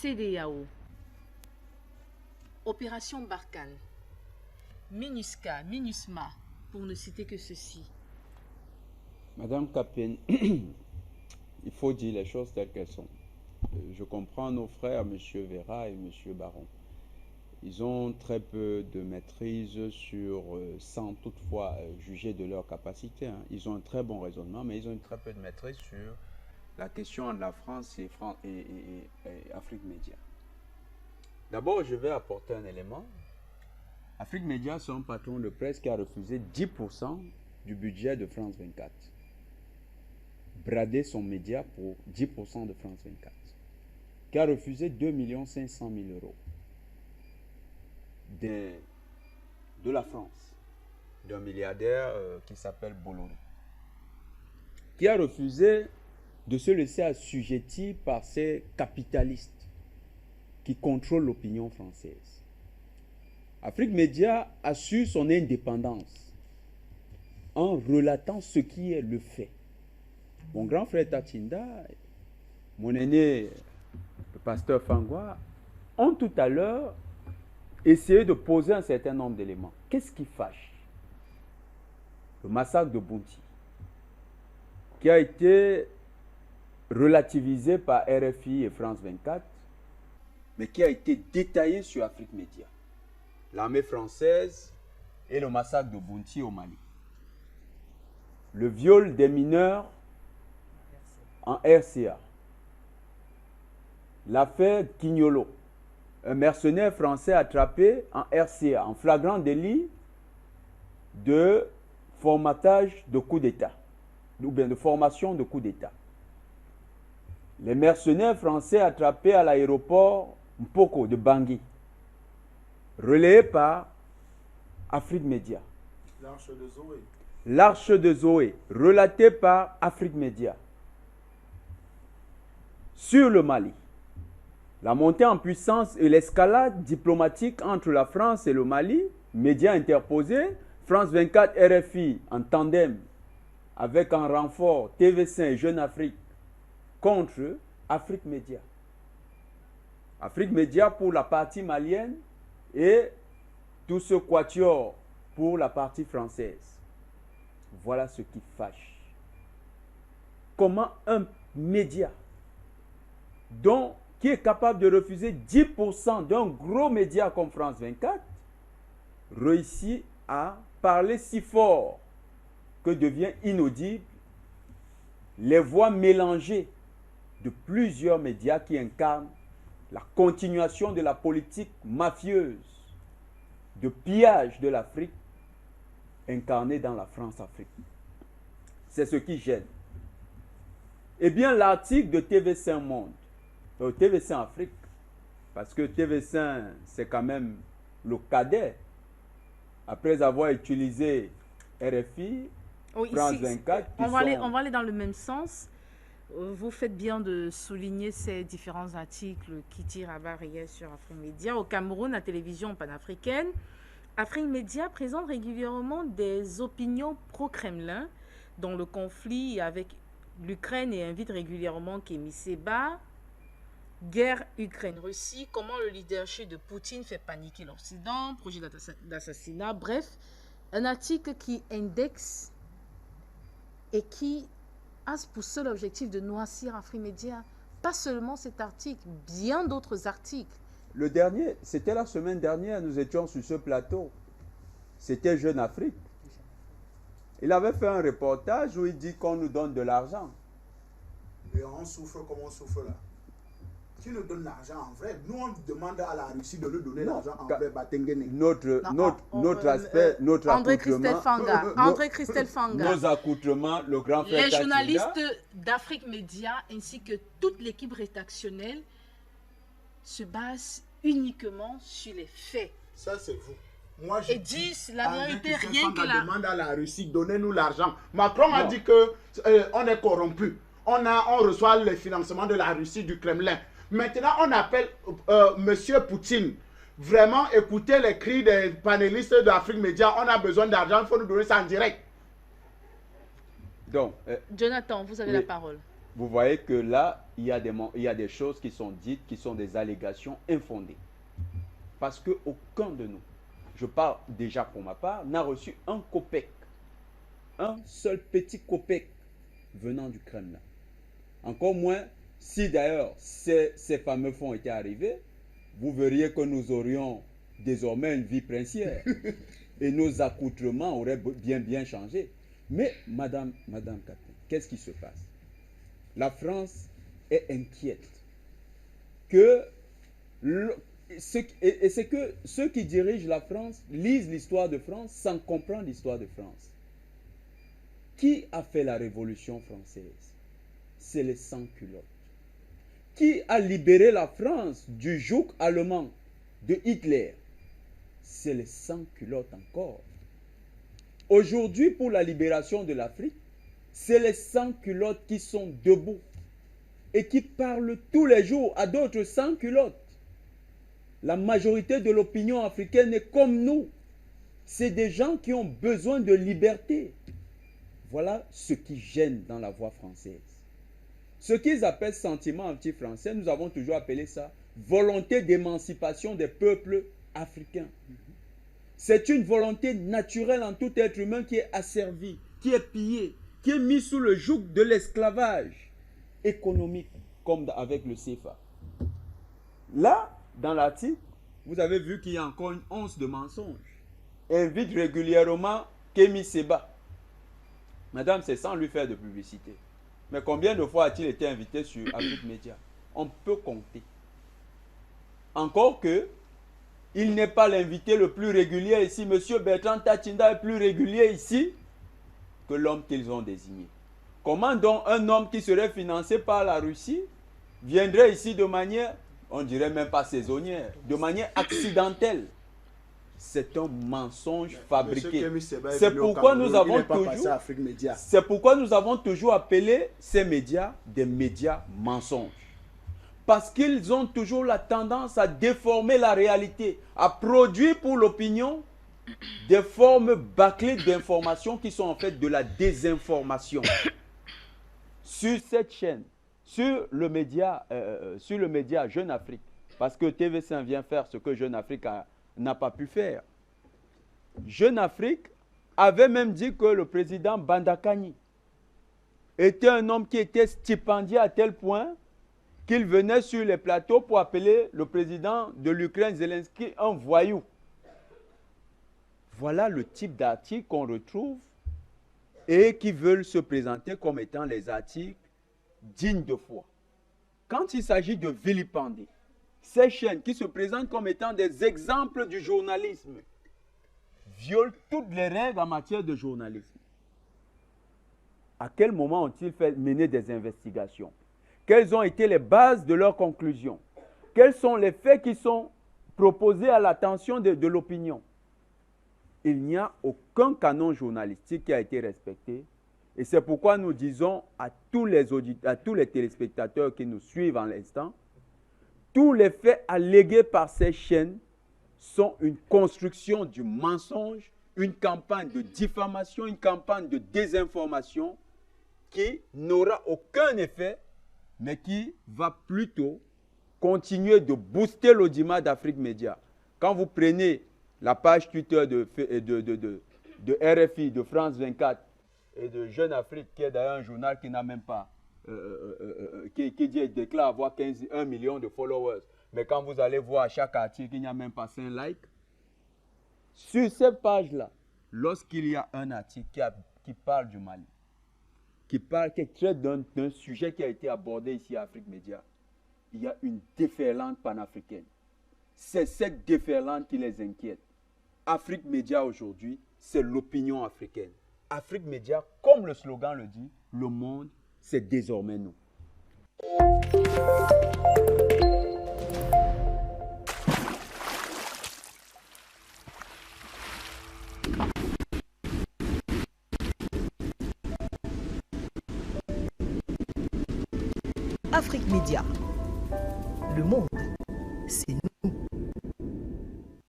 CEDEAO, Opération Barkhane, MINUSCA, MINUSMA, pour ne citer que ceci. Madame Kapien, il faut dire les choses telles qu'elles sont. Je comprends nos frères, M. Vera et M. Baron. Ils ont très peu de maîtrise sur, sans toutefois juger de leur capacité. Hein. Ils ont un très bon raisonnement, mais ils ont très peu de maîtrise sur la question de la France et Afrique Média. D'abord, je vais apporter un élément. Afrique Média, c'est un patron de presse qui a refusé 10% du budget de France 24. Brader son média pour 10% de France 24. Qui a refusé 2 500 000 euros de la France, d'un milliardaire qui s'appelle Bolloré, qui a refusé de se laisser assujettir par ces capitalistes qui contrôlent l'opinion française. Afrique Média assure son indépendance en relatant ce qui est le fait. Mon grand frère Tachinda, mon aîné, le pasteur Fangwa, ont tout à l'heure essayé de poser un certain nombre d'éléments. Qu'est-ce qui fâche? Le massacre de Bounti, qui a été relativisé par RFI et France 24, mais qui a été détaillé sur Afrique Média. L'armée française et le massacre de Bounti au Mali. Le viol des mineurs en RCA. L'affaire Quignolo, un mercenaire français attrapé en RCA, en flagrant délit de formatage de coup d'État, ou bien de formation de coup d'État. Les mercenaires français attrapés à l'aéroport Mpoko de Bangui, relayé par Afrique Média. L'Arche de Zoé. L'Arche de Zoé, relaté par Afrique Média. Sur le Mali, la montée en puissance et l'escalade diplomatique entre la France et le Mali, médias interposés, France 24, RFI en tandem avec un renfort TV5 et Jeune Afrique contre Afrique Média. Afrique Média pour la partie malienne et tout ce quatuor pour la partie française. Voilà ce qui fâche. Comment un média qui est capable de refuser 10% d'un gros média comme France 24 réussit à parler si fort que devient inaudible les voix mélangées de plusieurs médias qui incarnent la continuation de la politique mafieuse de pillage de l'Afrique incarnée dans la France-Afrique. C'est ce qui gêne. Eh bien, l'article de TV5 Monde, TV5 Afrique, parce que TV5, c'est quand même le cadet, après avoir utilisé RFI, oui, France 24. On va aller dans le même sens. Vous faites bien de souligner ces différents articles qui tirent à barre sur Afrique Média. Au Cameroun, la télévision panafricaine, Afrique Média présente régulièrement des opinions pro-Kremlin dans le conflit avec l'Ukraine et invite régulièrement Kémy Séba. Guerre Ukraine-Russie, comment le leadership de Poutine fait paniquer l'Occident, projet d'assassinat, bref, un article qui indexe et qui a pour seul objectif de noircir Afrique Média. Pas seulement cet article, bien d'autres articles. Le dernier, c'était la semaine dernière, nous étions sur ce plateau. C'était Jeune Afrique. Il avait fait un reportage où il dit qu'on nous donne de l'argent. Et on souffre comme on souffre là. Qui nous donne l'argent en vrai? Nous, on demande à la Russie de nous donner l'argent en vrai. Notre aspect, notre André accoutrement. Christelle Fanga. Nos accoutrements, le grand frère Les Tachinda. journalistes d'Afrique Média ainsi que toute l'équipe rédactionnelle se basent uniquement sur les faits. Ça, c'est vous. Moi, et disent la vérité, rien que la... demande à la Russie, donnez-nous l'argent. Macron a dit que on est corrompu. On reçoit le financement de la Russie, du Kremlin. Maintenant, on appelle Monsieur Poutine. Vraiment, écoutez les cris des panélistes d'Afrique Média. On a besoin d'argent, il faut nous donner ça en direct. Donc, Jonathan, vous avez la parole. Vous voyez que là, il y a des choses qui sont dites, qui sont des allégations infondées. Parce qu'aucun de nous, je parle déjà pour ma part, n'a reçu un copec, un seul petit copec venant du Kremlin. Encore moins, si d'ailleurs ces fameux fonds étaient arrivés, vous verriez que nous aurions désormais une vie princière et nos accoutrements auraient bien changé. Mais Madame Catherine, qu'est-ce qui se passe? La France est inquiète c'est que ceux qui dirigent la France lisent l'histoire de France sans comprendre l'histoire de France. Qui a fait la Révolution française? C'est les sans-culottes. Qui a libéré la France du joug allemand de Hitler? C'est les sans-culottes encore. Aujourd'hui, pour la libération de l'Afrique, c'est les sans-culottes qui sont debout et qui parlent tous les jours à d'autres sans-culottes. La majorité de l'opinion africaine est comme nous. C'est des gens qui ont besoin de liberté. Voilà ce qui gêne dans la voix française. Ce qu'ils appellent sentiment anti-français, nous avons toujours appelé ça volonté d'émancipation des peuples africains. C'est une volonté naturelle en tout être humain qui est asservi, qui est pillé, qui est mis sous le joug de l'esclavage économique, comme avec le CFA. Là, dans l'article, vous avez vu qu'il y a encore une once de mensonge. Invite régulièrement Kémy Séba. Madame, c'est sans lui faire de publicité. Mais combien de fois a-t-il été invité sur Afrique Média? On peut compter. Encore que, il n'est pas l'invité le plus régulier ici. Monsieur Bertrand Tachinda est plus régulier ici que l'homme qu'ils ont désigné. Comment donc un homme qui serait financé par la Russie viendrait ici de manière, on dirait même pas saisonnière, de manière accidentelle? C'est un mensonge fabriqué. C'est pourquoi nous avons toujours appelé ces médias des médias mensonges. Parce qu'ils ont toujours la tendance à déformer la réalité, à produire pour l'opinion des formes bâclées d'informations qui sont en fait de la désinformation. Sur cette chaîne, sur le média Jeune Afrique, parce que TV5 vient faire ce que Jeune Afrique n'a pas pu faire. Jeune Afrique avait même dit que le président Bandakani était un homme qui était stipendié à tel point qu'il venait sur les plateaux pour appeler le président de l'Ukraine, Zelensky, un voyou. Voilà le type d'articles qu'on retrouve et qui veulent se présenter comme étant les articles dignes de foi. Quand il s'agit de vilipender, ces chaînes qui se présentent comme étant des exemples du journalisme violent toutes les règles en matière de journalisme. À quel moment ont-ils fait mener des investigations? Quelles ont été les bases de leurs conclusions? Quels sont les faits qui sont proposés à l'attention de l'opinion? Il n'y a aucun canon journalistique qui a été respecté. Et c'est pourquoi nous disons à tous les téléspectateurs qui nous suivent en l'instant, tous les faits allégués par ces chaînes sont une construction du mensonge, une campagne de diffamation, une campagne de désinformation qui n'aura aucun effet, mais qui va plutôt continuer de booster l'audimat d'Afrique Média. Quand vous prenez la page Twitter de RFI, de France 24 et de Jeune Afrique, qui est d'ailleurs un journal qui n'a même pas, qui déclare avoir 1 million de followers, mais quand vous allez voir chaque article, il n'y a même pas 5 likes. Sur cette page-là, lorsqu'il y a un article qui parle du Mali, qui traite d'un sujet qui a été abordé ici à Afrique Média, il y a une déferlante panafricaine. C'est cette déferlante qui les inquiète. Afrique Média aujourd'hui, c'est l'opinion africaine. Afrique Média, comme le slogan le dit, le monde, c'est désormais nous. Afrique Média. Le monde, c'est nous.